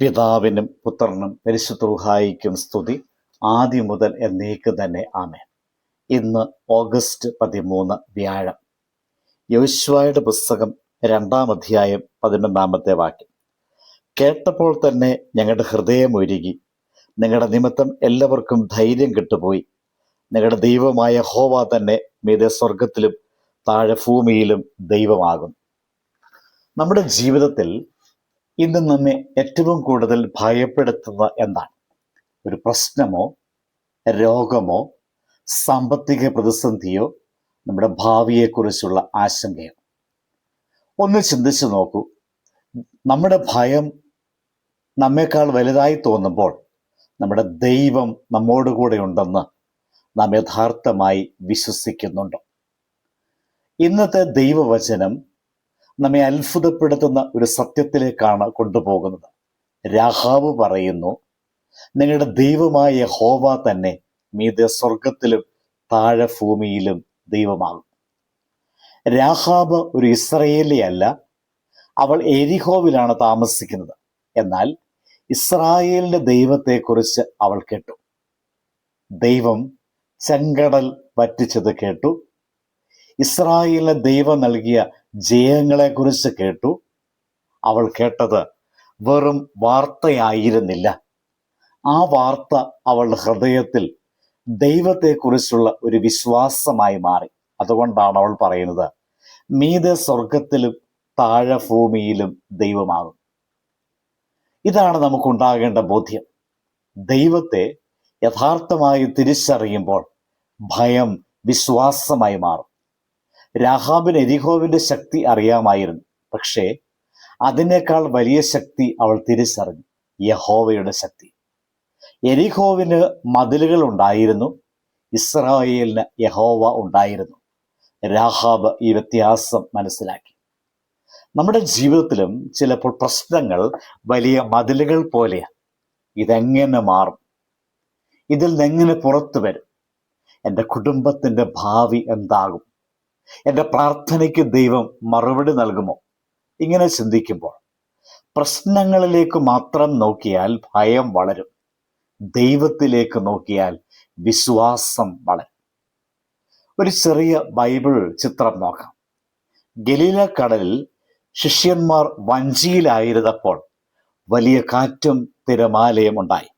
പിതാവിനും പുത്രനും പരിശുദ്ധ റൂഹായിക്കും സ്തുതി, ആദ്യം മുതൽ എന്നേക്ക് തന്നെ ആമേൻ. ഇന്ന് ഓഗസ്റ്റ് 13 വ്യാഴം. യോശുവയുടെ പുസ്തകം 2-ാം അധ്യായം 11-ാമത്തെ വാക്യം. കേട്ടപ്പോൾ തന്നെ ഞങ്ങളുടെ ഹൃദയം ഉരുകി, നിങ്ങളുടെ നിമിത്തം എല്ലാവർക്കും ധൈര്യം കിട്ടുപോയി. നിങ്ങളുടെ ദൈവമായ യഹോവ തന്നെ മീതെ സ്വർഗത്തിലും താഴെ ഭൂമിയിലും ദൈവമാകും. നമ്മുടെ ജീവിതത്തിൽ ഇന്ന് നമ്മെ ഏറ്റവും കൂടുതൽ ഭയപ്പെടുത്തുന്ന എന്താണ്? ഒരു പ്രശ്നമോ, രോഗമോ, സാമ്പത്തിക പ്രതിസന്ധിയോ, നമ്മുടെ ഭാവിയെക്കുറിച്ചുള്ള ആശങ്കയോ? ഒന്ന് ചിന്തിച്ചു നോക്കൂ. നമ്മുടെ ഭയം നമ്മേക്കാൾ വലുതായി തോന്നുമ്പോൾ നമ്മുടെ ദൈവം നമ്മോടുകൂടെ ഉണ്ടെന്ന് നാം യഥാർത്ഥമായി വിശ്വസിക്കുന്നുണ്ടോ? ഇന്നത്തെ ദൈവവചനം നമ്മെ അത്ഭുതപ്പെടുത്തുന്ന ഒരു സത്യത്തിലേക്കാണ് കൊണ്ടുപോകുന്നത്. രാഹാബ് പറയുന്നു, നിങ്ങളുടെ ദൈവമായ യഹോവ തന്നെ മീതെ സ്വർഗത്തിലും താഴെ ഭൂമിയിലും ദൈവമാകും. രാഹാബ് ഒരു ഇസ്രായേലിയല്ല, അവൾ എരിഹോവിലാണ് താമസിക്കുന്നത്. എന്നാൽ ഇസ്രായേലിന്റെ ദൈവത്തെക്കുറിച്ച് അവൾ കേട്ടു. ദൈവം ചെങ്കടൽ വറ്റിച്ചത് കേട്ടു. ഇസ്രായേലിന് ദൈവം നൽകിയ ജയങ്ങളെക്കുറിച്ച് കേട്ടു. അവൾ കേട്ടത് വെറും വാർത്തയായിരുന്നില്ല. ആ വാർത്ത അവളുടെ ഹൃദയത്തിൽ ദൈവത്തെക്കുറിച്ചുള്ള ഒരു വിശ്വാസമായി മാറി. അതുകൊണ്ടാണ് അവൾ പറയുന്നത്, മീതെ സ്വർഗത്തിലും താഴെ ഭൂമിയിലും ദൈവമാകും. ഇതാണ് നമുക്കുണ്ടാകേണ്ട ബോധ്യം. ദൈവത്തെ യഥാർത്ഥമായി തിരിച്ചറിയുമ്പോൾ ഭയം വിശ്വാസമായി മാറും. രാഹാബിന് എരിഹോവിന്റെ ശക്തി അറിയാമായിരുന്നു, പക്ഷേ അതിനേക്കാൾ വലിയ ശക്തി അവൾ തിരിച്ചറിഞ്ഞു, യഹോവയുടെ ശക്തി. എരിഹോവിന് മതിലുകൾ ഉണ്ടായിരുന്നു, ഇസ്രായേലിന് യഹോവ ഉണ്ടായിരുന്നു. രാഹാബ് ഈ വ്യത്യാസം മനസ്സിലാക്കി. നമ്മുടെ ജീവിതത്തിലും ചിലപ്പോൾ പ്രശ്നങ്ങൾ വലിയ മതിലുകൾ പോലെയാണ്. ഇതെങ്ങനെ മാറും? ഇതിൽ നിന്നെങ്ങനെ പുറത്തു വരും? എൻ്റെ കുടുംബത്തിൻ്റെ ഭാവി എന്താകും? എൻ്റെ പ്രാർത്ഥനയ്ക്ക് ദൈവം മറുപടി നൽകുമോ? ഇങ്ങനെ ചിന്തിക്കുമ്പോൾ പ്രശ്നങ്ങളിലേക്ക് മാത്രം നോക്കിയാൽ ഭയം വളരും. ദൈവത്തിലേക്ക് നോക്കിയാൽ വിശ്വാസം വളരും. ഒരു ചെറിയ ബൈബിൾ ചിത്രം നോക്കാം. ഗലീല കടലിൽ ശിഷ്യന്മാർ വഞ്ചിയിലായിരുന്നപ്പോൾ വലിയ കാറ്റും തിരമാലയും ഉണ്ടായി.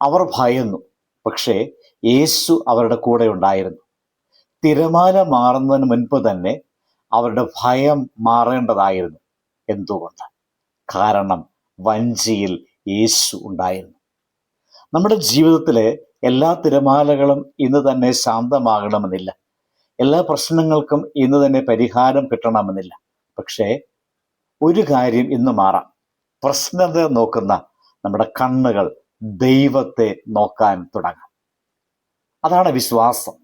അവർ ഭയന്നു, പക്ഷേ യേശു അവരുടെ കൂടെ ഉണ്ടായിരുന്നു. തിരമാല മാറുന്നതിന് മുൻപ് തന്നെ അവരുടെ ഭയം മാറേണ്ടതായിരുന്നു. എന്തുകൊണ്ട്? കാരണം വഞ്ചിയിൽ യേശു ഉണ്ടായിരുന്നു. നമ്മുടെ ജീവിതത്തിലെ എല്ലാ തിരമാലകളും ഇന്ന് തന്നെ ശാന്തമാകണമെന്നില്ല. എല്ലാ പ്രശ്നങ്ങൾക്കും ഇന്ന് തന്നെ പരിഹാരം കിട്ടണമെന്നില്ല. പക്ഷേ ഒരു കാര്യം ഇന്ന് മാറാം. പ്രശ്നത്തെ നോക്കുന്ന നമ്മുടെ കണ്ണുകൾ ദൈവത്തെ നോക്കാൻ തുടങ്ങാം. അതാണ് വിശ്വാസം.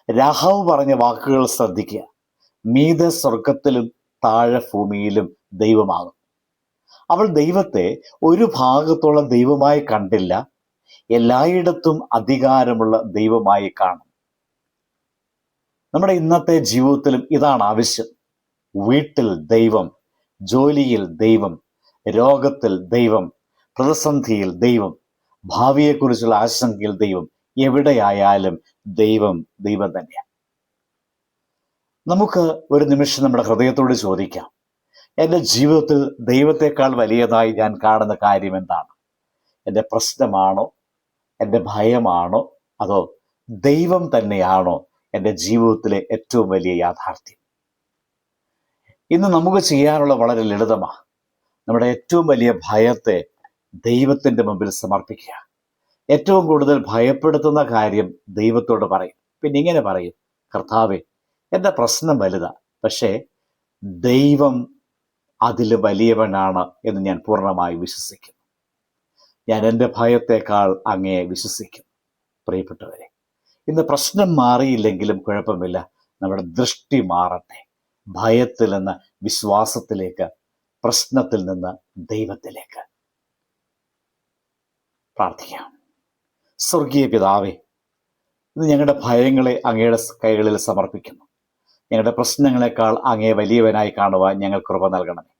രാഹാബ് പറഞ്ഞ വാക്കുകൾ ശ്രദ്ധിക്കുക. മീതെ സ്വർഗത്തിലും താഴെ ഭൂമിയിലും ദൈവമാകും. അവൾ ദൈവത്തെ ഒരു ഭാഗത്തോളം ദൈവമായി കണ്ടില്ല, എല്ലായിടത്തും അധികാരമുള്ള ദൈവമായി കാണും. നമ്മുടെ ഇന്നത്തെ ജീവിതത്തിലും ഇതാണ് ആവശ്യം. വീട്ടിൽ ദൈവം, ജോലിയിൽ ദൈവം, രോഗത്തിൽ ദൈവം, പ്രതിസന്ധിയിൽ ദൈവം, ഭാവിയെക്കുറിച്ചുള്ള ആശങ്കയിൽ ദൈവം. എവിടെയായാലും ദൈവം ദൈവം തന്നെയാണ്. നമുക്ക് ഒരു നിമിഷം നമ്മുടെ ഹൃദയത്തോട് ചോദിക്കാം, എൻ്റെ ജീവിതത്തിൽ ദൈവത്തെക്കാൾ വലിയതായി ഞാൻ കാണുന്ന കാര്യം എന്താണ്? എൻ്റെ പ്രശ്നമാണോ? എൻ്റെ ഭയമാണോ? അതോ ദൈവം തന്നെയാണോ എൻ്റെ ജീവിതത്തിലെ ഏറ്റവും വലിയ യാഥാർത്ഥ്യം? ഇന്ന് നമുക്ക് ചെയ്യാനുള്ള വളരെ ലളിതമാണ്. നമ്മുടെ ഏറ്റവും വലിയ ഭയത്തെ ദൈവത്തിൻ്റെ മുമ്പിൽ സമർപ്പിക്കുക. ഏറ്റവും കൂടുതൽ ഭയപ്പെടുത്തുന്ന കാര്യം ദൈവത്തോട് പറയും. പിന്നെ ഇങ്ങനെ പറയും, കർത്താവേ, എൻ്റെ പ്രശ്നം വലുതാ, പക്ഷേ ദൈവം അതിൽ വലിയവനാണ് എന്ന് ഞാൻ പൂർണ്ണമായി വിശ്വസിക്കുന്നു. ഞാൻ എൻ്റെ ഭയത്തെക്കാൾ അങ്ങയെ വിശ്വസിക്കുന്നു. പ്രിയപ്പെട്ടവരെ, ഇന്ന് പ്രശ്നം മാറിയില്ലെങ്കിലും കുഴപ്പമില്ല, നമ്മുടെ ദൃഷ്ടി മാറട്ടെ. ഭയത്തിൽ നിന്ന് വിശ്വാസത്തിലേക്ക്, പ്രശ്നത്തിൽ നിന്ന് ദൈവത്തിലേക്ക്. പ്രാർത്ഥിക്കാം. സ്വർഗീയ പിതാവേ, ഇന്ന് ഞങ്ങളുടെ ഭയങ്ങളെ അങ്ങയുടെ കൈകളിൽ സമർപ്പിക്കുന്നു. ഞങ്ങളുടെ പ്രശ്നങ്ങളെക്കാൾ അങ്ങയെ വലിയവനായി കാണുവാൻ ഞങ്ങൾ കൃപ നൽകണമേ.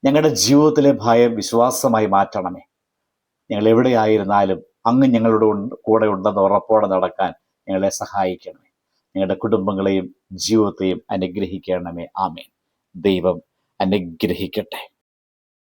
ഞങ്ങളുടെ ജീവിതത്തിലെ ഭയം വിശ്വാസമായി മാറ്റണമേ. ഞങ്ങൾ എവിടെയായിരുന്നാലും അങ്ങ് ഞങ്ങളുടെ കൂടെ ഉണ്ടെന്ന് ഉറപ്പോടെ നടക്കാൻ ഞങ്ങളെ സഹായിക്കണമേ. ഞങ്ങളുടെ കുടുംബങ്ങളെയും ജീവിതത്തെയും അനുഗ്രഹിക്കണമേ. ആമേൻ. ദൈവം അനുഗ്രഹിക്കട്ടെ.